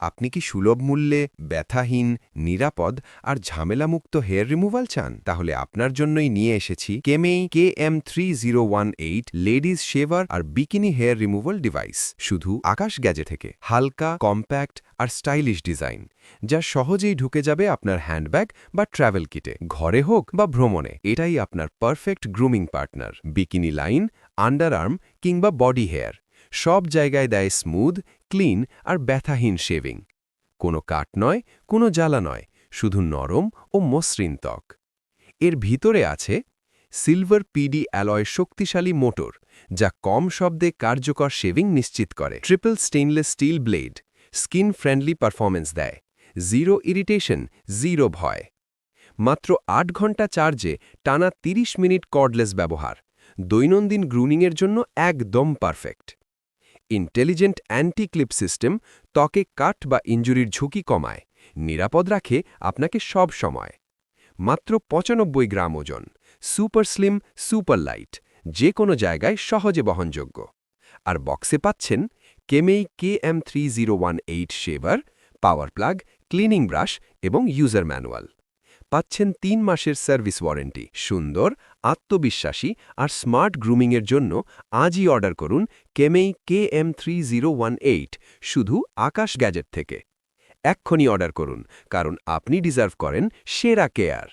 আপনি কি সুলভ মূল্যে ব্যথাহীন, নিরাপদ আর ঝামেলামুক্ত হেয়ার রিমুভাল চান? তাহলে আপনার জন্যই নিয়ে এসেছি কেমেই KM3018 লেডিজ শেভার আর বিকিনি হেয়ার রিমুভাল ডিভাইস, শুধু আকাশ গ্যাজে থেকে। হালকা, কম্প্যাক্ট আর স্টাইলিশ ডিজাইন, যা সহজেই ঢুকে যাবে আপনার হ্যান্ডব্যাগ বা ট্র্যাভেল কিটে, ঘরে হোক বা ভ্রমণে। এটাই আপনার perfect grooming partner. Bikini line, underarm কিংবা বডি হেয়ার, সব জায়গায় দেয় স্মুথ, ক্লিন আর ব্যথাহীন শেভিং। কোনো কাট নয়, কোনো জ্বালা নয়, শুধু নরম ও মসৃণ ত্বক। এর ভিতরে আছে সিলভার পিডি অ্যালয় শক্তিশালী মোটর, যা কম শব্দে কার্যকর শেভিং নিশ্চিত করে। Triple stainless steel blade, skin friendly performance দেয়। জিরো ইরিটেশন, জিরো ভয়। মাত্র ৮ ঘন্টা চার্জে টানা ৩০ মিনিট কর্ডলেস ব্যবহার, দৈনন্দিন গ্রুমিংয়ের জন্য একদম perfect. Intelligent anti clip system ত্বকে কাট বা ইনজুরির ঝুঁকি কমায়, নিরাপদ রাখে আপনাকে সব সময়। মাত্র ৯৫ গ্রাম ওজন, সুপার স্লিম, সুপার লাইট, যে কোনো জায়গায় সহজে বহনযোগ্য। আর বক্সে পাচ্ছেন কেমেই KM3018 শেভার, পাওয়ার প্লাগ, ক্লিনিং ব্রাশ এবং ইউজার ম্যানুয়াল। পাচ্ছেন ৩ মাসের সার্ভিস ওয়ারেন্টি। সুন্দর, আত্মবিশ্বাসী আর স্মার্ট গ্রুমিংয়ের জন্য আজই অর্ডার করুন কেমেই KM3018 শুধু আকাশ গ্যাজেট থেকে। এক্ষুনি অর্ডার করুন, কারণ আপনি ডিজার্ভ করেন সেরা কেয়ার।